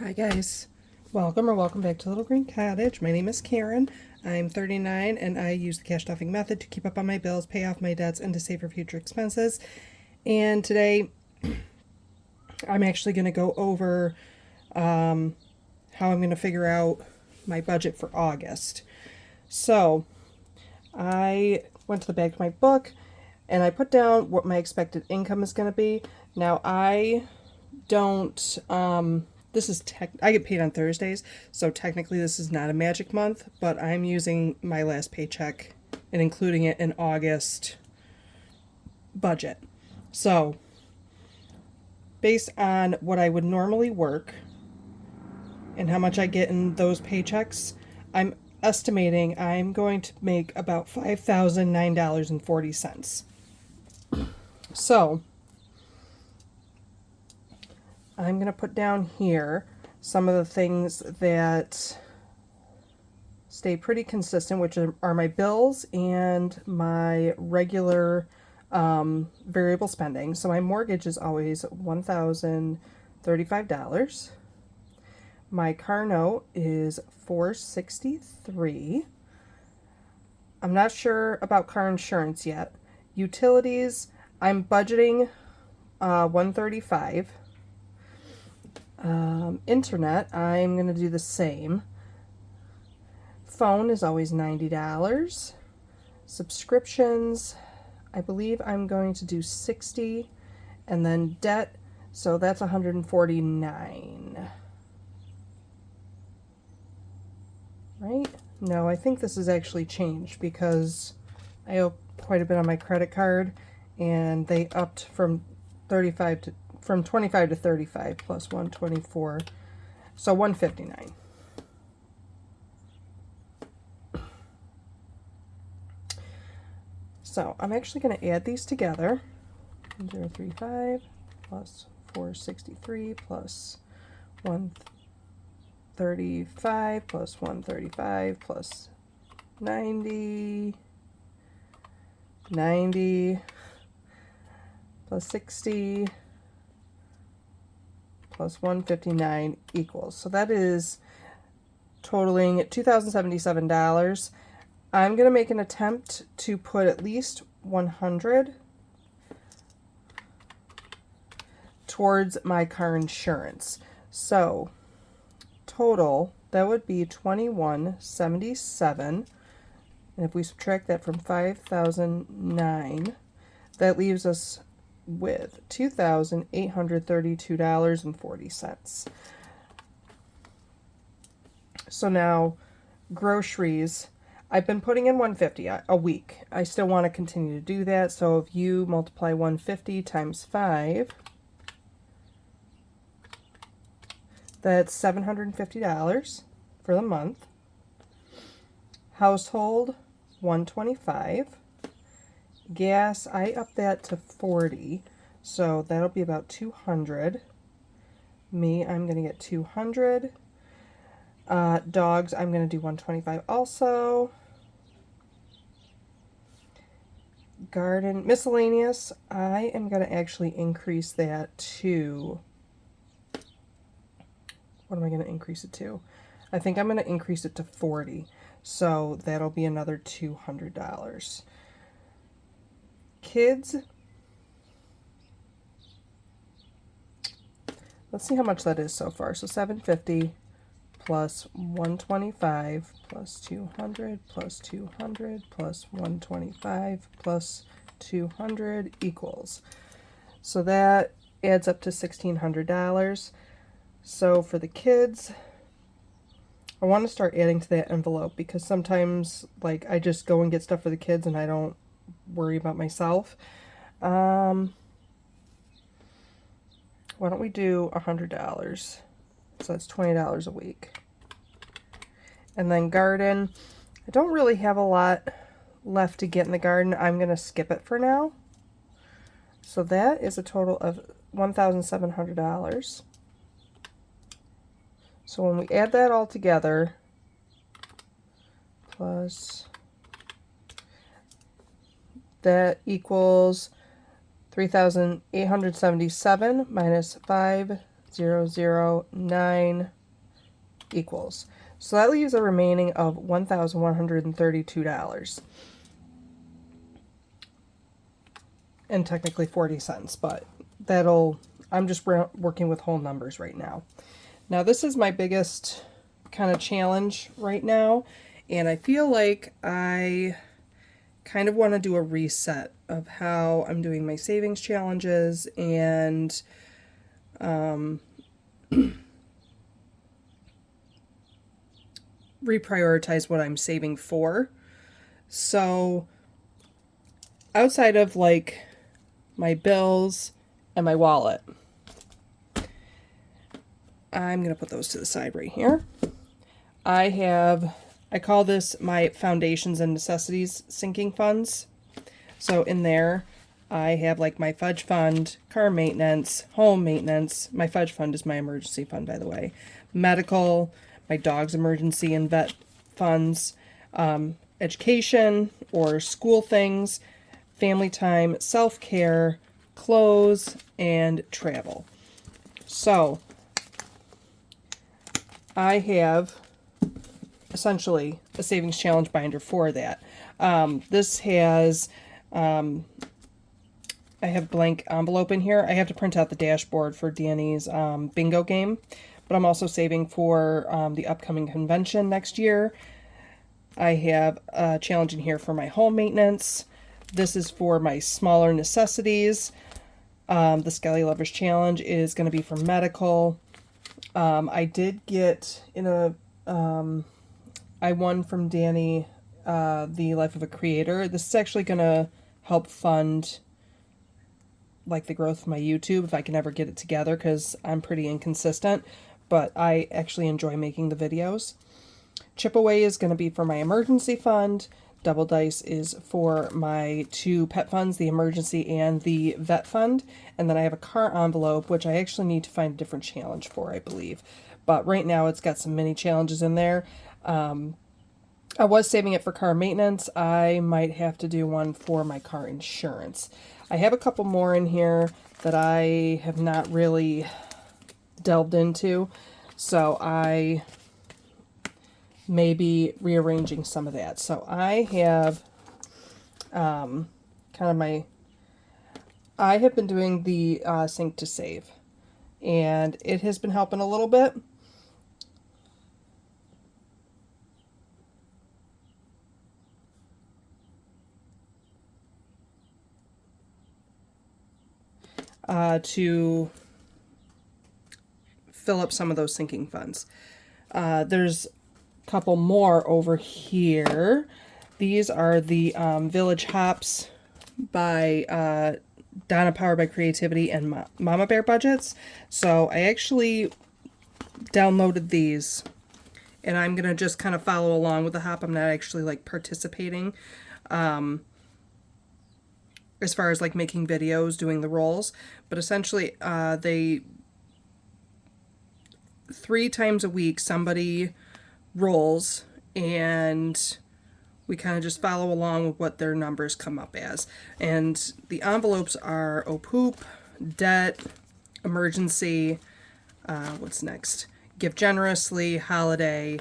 Hi guys, welcome back to Little Green Cottage. My name is Karen. I'm 39 and I use the cash stuffing method to keep up on my bills, pay off my debts, and to save for future expenses. And today I'm actually going to go over how I'm going to figure out my budget for August. So I went to the back of my book and I put down what my expected income is going to be. Now I don't this is I get paid on Thursdays, so technically this is not a magic month, but I'm using my last paycheck and including it in August budget. So, based on what I would normally work and how much I get in those paychecks, I'm estimating I'm going to make about $5,009.40. So, I'm going to put down here some of the things that stay pretty consistent, which are my bills and my regular variable spending. So my mortgage is always $1,035. My car note is $463. I'm not sure about car insurance yet. Utilities, I'm budgeting $135. Internet, I'm going to do the same. Phone is always $90. Subscriptions, I believe I'm going to do $60. And then debt, so that's $149. Right? No, I think this has actually changed because I owe quite a bit on my credit card and they upped from 25 to 35 plus 124, so 159. So I'm actually going to add these together. 035 plus 463 plus 135 plus 135 plus 90 plus 60 plus 159 equals. So that is totaling $2,077. I'm going to make an attempt to put at least 100 towards my car insurance. So total, that would be $2,177. And if we subtract that from 5,009, that leaves us with $2,832.40. So now, groceries, I've been putting in $150 a week. I still want to continue to do that. So if you multiply 150 times 5, that's $750 for the month. Household, $125. Gas, I up that to 40, so that'll be about 200. Me, I'm going to get 200. Dogs, I'm going to do 125 also. Garden, miscellaneous, I am going to actually increase that to, what am I going to increase it to? I think I'm going to increase it to 40, so that'll be another $200. Kids, let's see how much that is so far. So 750 plus 125 plus 200 plus 200 plus 125 plus 200 equals. So that adds up to $1,600. So for the kids, I want to start adding to that envelope because sometimes like I just go and get stuff for the kids and I don't worry about myself. Why don't we do $100? So that's $20 a week. And then garden, I don't really have a lot left to get in the garden. I'm going to skip it for now. So that is a total of $1,700. So when we add that all together, plus that equals 3,877 minus 5 009 equals. So that leaves a remaining of $1,132. And technically 40 cents, but I'm just working with whole numbers right now. Now this is my biggest kind of challenge right now, and I feel like I kind of want to do a reset of how I'm doing my savings challenges and reprioritize what I'm saving for. So outside of like my bills and my wallet, I'm going to put those to the side right here. I call this my foundations and necessities sinking funds. So in there, I have like my fudge fund, car maintenance, home maintenance. My fudge fund is my emergency fund, by the way. Medical, my dog's emergency and vet funds, education or school things, family time, self-care, clothes, and travel. So I have essentially a savings challenge binder for that. This has, I have blank envelope in here. I have to print out the dashboard for Danny's bingo game, but I'm also saving for the upcoming convention next year. I have a challenge in here for my home maintenance. This is for my smaller necessities. The Skelly Lovers Challenge is going to be for medical. I did get I won from Danny the Life of a Creator. This is actually going to help fund like the growth of my YouTube if I can ever get it together, because I'm pretty inconsistent, but I actually enjoy making the videos. Chip Away is going to be for my emergency fund. Double Dice is for my two pet funds, the emergency and the vet fund. And then I have a car envelope, which I actually need to find a different challenge for, I believe. But right now it's got some mini challenges in there. I was saving it for car maintenance. I might have to do one for my car insurance. I have a couple more in here that I have not really delved into. So I may be rearranging some of that. So I have I have been doing the sync to save, and it has been helping a little bit. To fill up some of those sinking funds. There's a couple more over here. These are the Village Hops by Donna Powered by Creativity and Mama Bear Budgets. So I actually downloaded these, and I'm going to just kind of follow along with the hop. I'm not actually like participating as far as like making videos, doing the rolls, but essentially they 3 times a week somebody rolls, and we kind of just follow along with what their numbers come up as. And the envelopes are poop, debt, emergency, what's next? Give generously, holiday,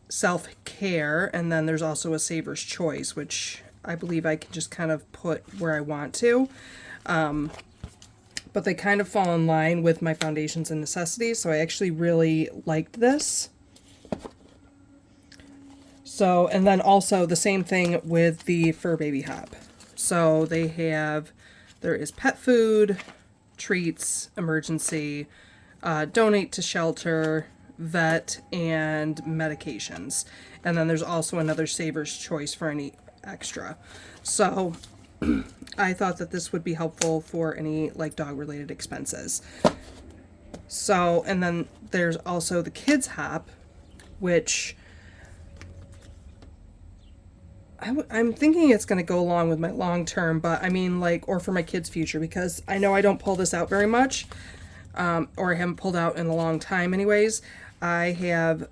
self-care, and then there's also a saver's choice, which I believe I can just kind of put where I want to. But they kind of fall in line with my foundations and necessities, so I actually really liked this. So, and then also the same thing with the Fur Baby Hop. So there is pet food, treats, emergency, donate to shelter, vet, and medications. And then there's also another saver's choice for any extra. So I thought that this would be helpful for any like dog related expenses. So, and then there's also the kids hop, which I'm thinking it's going to go along with my long term, but I mean like, or for my kids' future, because I know I don't pull this out very much, or I haven't pulled out in a long time anyways. I have,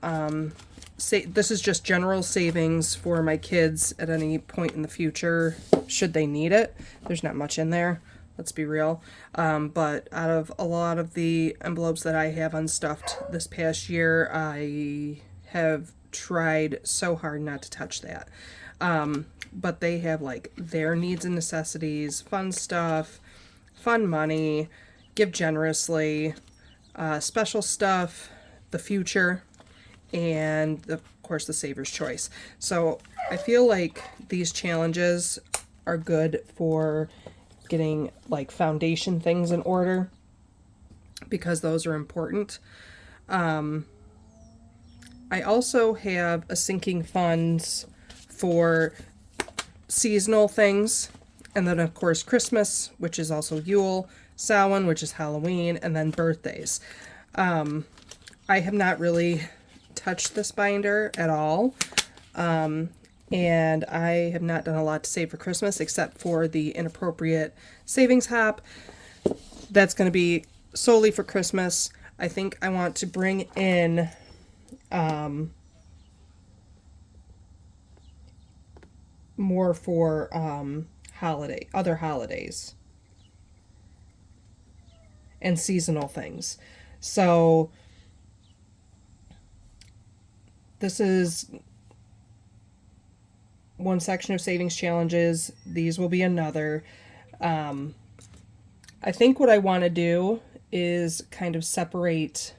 this is just general savings for my kids at any point in the future, should they need it. There's not much in there. let's be real. But out of a lot of the envelopes that I have unstuffed this past year, I have tried so hard not to touch that. But they have like their needs and necessities, fun stuff, fun money, give generously, special stuff, the future, and of course the saver's choice. So I feel like these challenges are good for getting like foundation things in order because those are important. I also have a sinking funds for seasonal things, and then of course Christmas, which is also Yule, Samhain, which is Halloween, and then birthdays. I have not really touched this binder at all, and I have not done a lot to save for Christmas except for the inappropriate savings hop. That's going to be solely for Christmas. I think I want to bring in more for other holidays and seasonal things. So this is one section of savings challenges. These will be another. I think what I want to do is kind of separate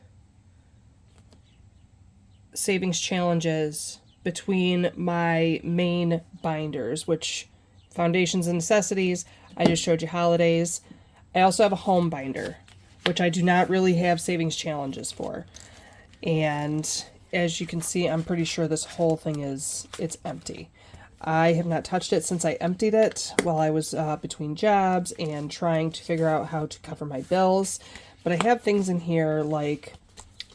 savings challenges between my main binders, which foundations and necessities. I just showed you holidays. I also have a home binder, which I do not really have savings challenges for. And as you can see, I'm pretty sure this whole thing it's empty. I have not touched it since I emptied it while I was between jobs and trying to figure out how to cover my bills. But I have things in here like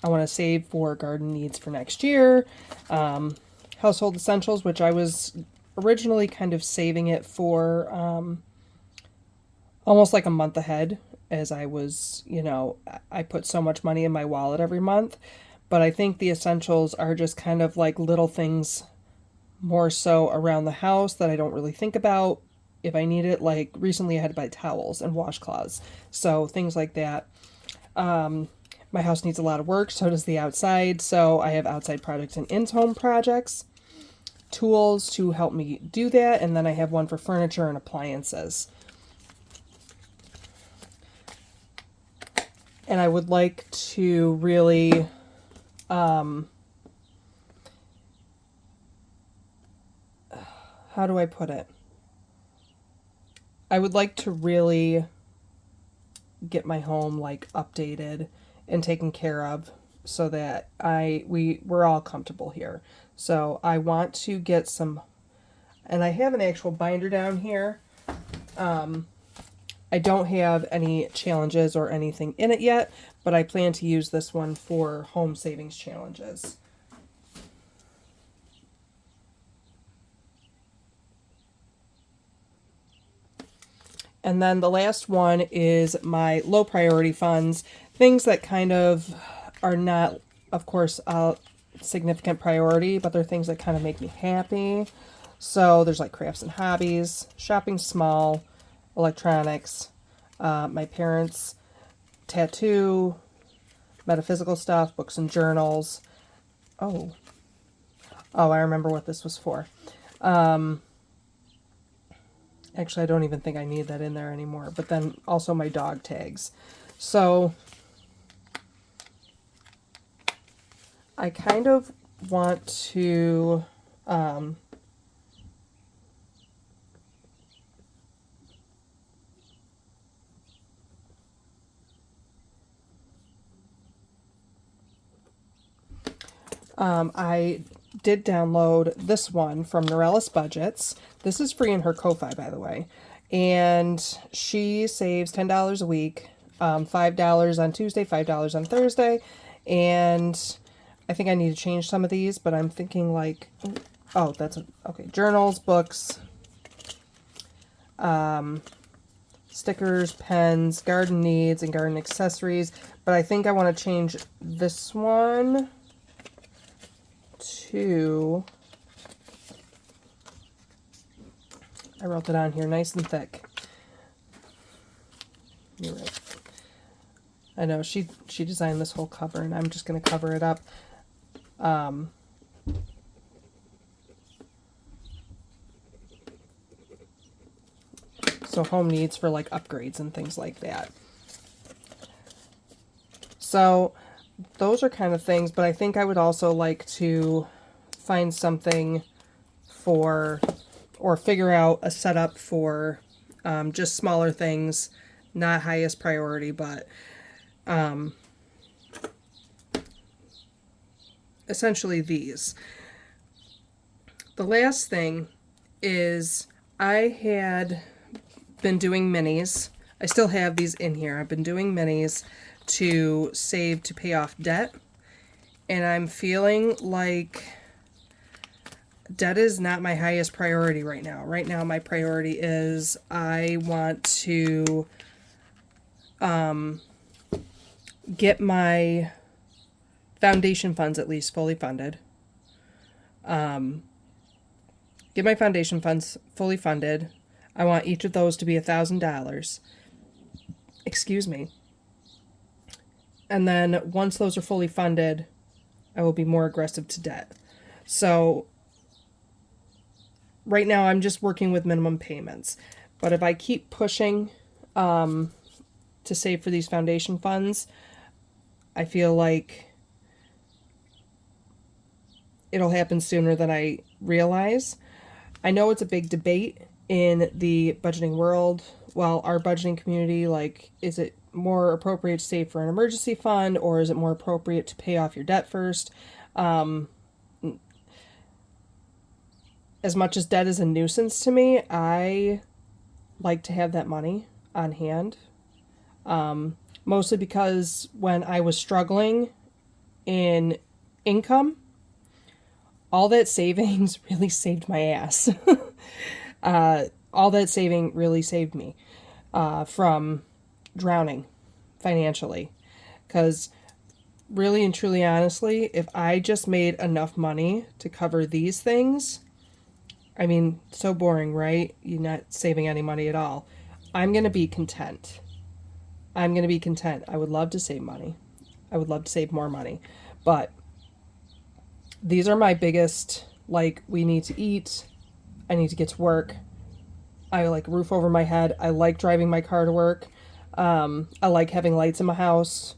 I want to save for garden needs for next year, household essentials, which I was originally kind of saving it for almost like a month ahead, as I was, I put so much money in my wallet every month. But I think the essentials are just kind of like little things more so around the house that I don't really think about if I need it. Like recently I had to buy towels and washcloths. So things like that. My house needs a lot of work, so does the outside. So I have outside projects and in-home projects, tools to help me do that. And then I have one for furniture and appliances. And I would like to really how do I put it? I would like to really get my home like updated and taken care of so that we're all comfortable here. So I want to get some, and I have an actual binder down here. I don't have any challenges or anything in it yet, but I plan to use this one for home savings challenges. And then the last one is my low priority funds, things that kind of are not, of course, a significant priority, but they're things that kind of make me happy. So there's like crafts and hobbies, shopping small, electronics, my parents' tattoo, metaphysical stuff, books and journals. Oh, I remember what this was for. Actually, I don't even think I need that in there anymore. But then also my dog tags. So I kind of want to I did download this one from Norellis Budgets. This is free in her Ko-Fi, by the way. And she saves $10 a week, $5 on Tuesday, $5 on Thursday. And I think I need to change some of these, but I'm thinking like, okay, journals, books, stickers, pens, garden needs, and garden accessories. But I think I want to change this one to, I wrote that on here nice and thick. You're right. I know she designed this whole cover, and I'm just going to cover it up. So home needs for like upgrades and things like that. So those are kind of things, but I think I would also like to find something for, or figure out a setup for just smaller things, not highest priority, but essentially these. The last thing is I had been doing minis. I still have these in here. I've been doing minis to save to pay off debt. And I'm feeling like debt is not my highest priority right now. Right now, my priority is I want to get my foundation funds at least fully funded. Get my foundation funds fully funded. I want each of those to be $1,000. Excuse me. And then once those are fully funded, I will be more aggressive to debt. So right now I'm just working with minimum payments. But if I keep pushing to save for these foundation funds, I feel like it'll happen sooner than I realize. I know it's a big debate in the budgeting world. Well, our budgeting community, like, is it more appropriate to save for an emergency fund, or is it more appropriate to pay off your debt first? As much as debt is a nuisance to me, I like to have that money on hand. Mostly because when I was struggling in income, all that savings really saved my ass. All that saving really saved me from drowning financially. Because really and truly, honestly, if I just made enough money to cover these things, I mean, so boring, right? You're not saving any money at all. I'm going to be content. I'm going to be content. I would love to save money. I would love to save more money. But these are my biggest, like, we need to eat. I need to get to work. I like a roof over my head. I like driving my car to work. I like having lights in my house.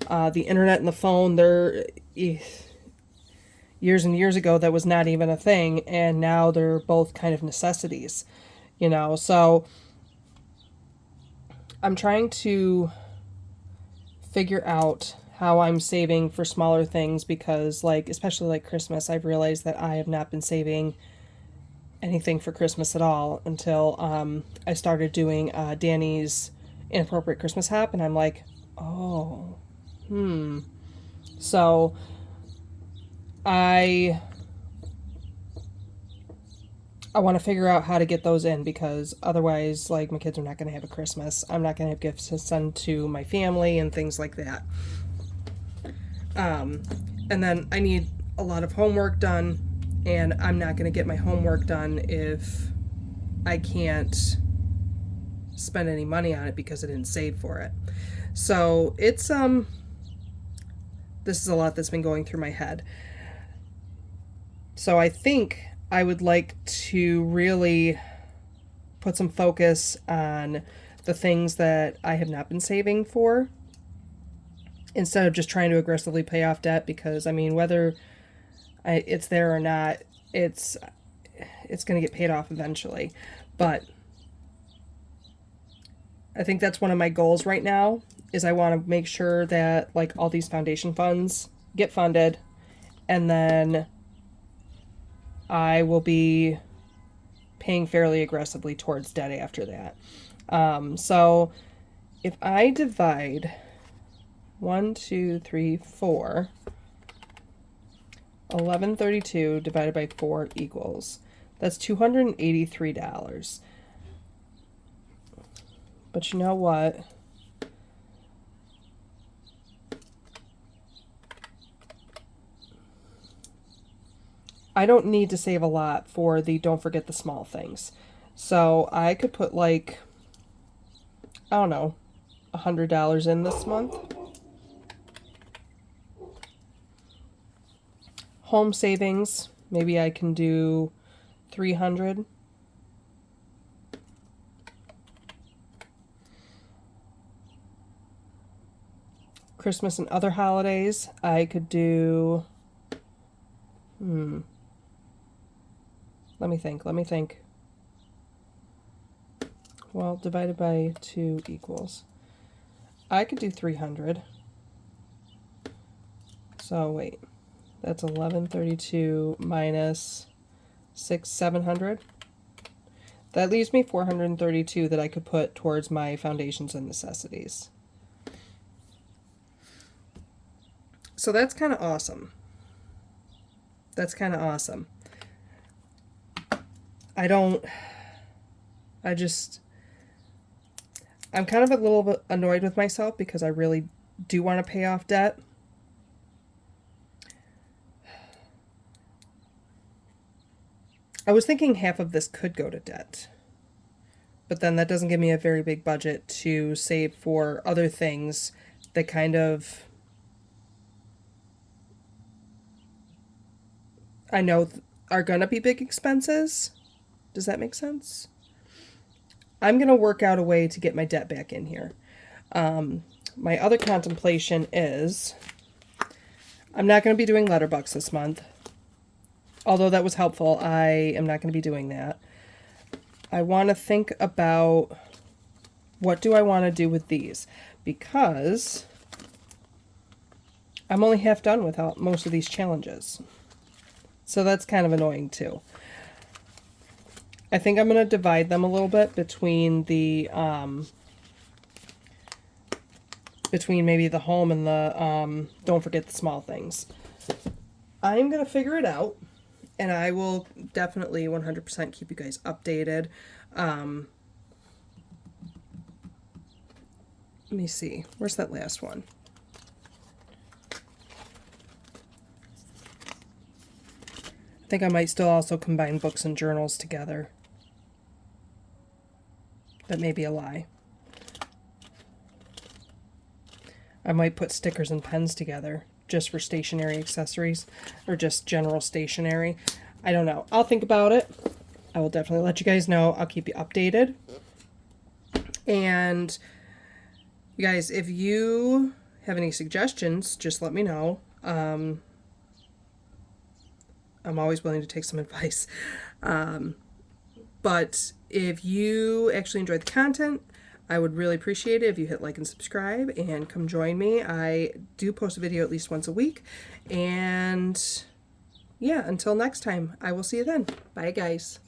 The internet and the phone, they're years and years ago that was not even a thing, and now they're both kind of necessities, you know. So I'm trying to figure out how I'm saving for smaller things, because, like, especially like Christmas, I've realized that I have not been saving anything for Christmas at all until I started doing Danny's inappropriate Christmas hap, and I'm like, oh, so I want to figure out how to get those in, because otherwise, like, my kids are not going to have a Christmas. I'm not going to have gifts to send to my family and things like that. And then I need a lot of homework done, and I'm not going to get my homework done if I can't spend any money on it because I didn't save for it. So it's this is a lot that's been going through my head. So I think I would like to really put some focus on the things that I have not been saving for, instead of just trying to aggressively pay off debt, because, I mean, whether it's there or not, it's going to get paid off eventually. But I think that's one of my goals right now, is I want to make sure that, like, all these foundation funds get funded, and then I will be paying fairly aggressively towards debt after that. So if I divide 1, 2, 3, 4, 1132 divided by 4 equals, that's $283. But you know what? I don't need to save a lot for the don't forget the small things. So I could put, like, I don't know, $100 in this month. Home savings, maybe I can do $300. Christmas and other holidays, I could do, let me think. Well, divided by 2 equals. I could do 300. So wait, that's 1132 minus 700. That leaves me 432 that I could put towards my foundations and necessities. So that's kind of awesome. That's kind of awesome. I'm kind of a little bit annoyed with myself because I really do want to pay off debt. I was thinking half of this could go to debt, but then that doesn't give me a very big budget to save for other things that kind of, I know are going to be big expenses. Does that make sense? I'm going to work out a way to get my debt back in here. My other contemplation is I'm not going to be doing Letterboxd this month. Although that was helpful, I am not going to be doing that. I want to think about what do I want to do with these, because I'm only half done with most of these challenges. So that's kind of annoying too. I think I'm going to divide them a little bit between the between maybe the home and the don't forget the small things. I'm going to figure it out, and I will definitely 100% keep you guys updated. Let me see. Where's that last one? I think I might still also combine books and journals together. That may be a lie. I might put stickers and pens together just for stationery accessories, or just general stationery. I don't know. I'll think about it. I will definitely let you guys know. I'll keep you updated. And you guys, if you have any suggestions, just let me know. I'm always willing to take some advice. But if you actually enjoyed the content, I would really appreciate it if you hit like and subscribe and come join me. I do post a video at least once a week. And yeah, until next time, I will see you then. Bye, guys.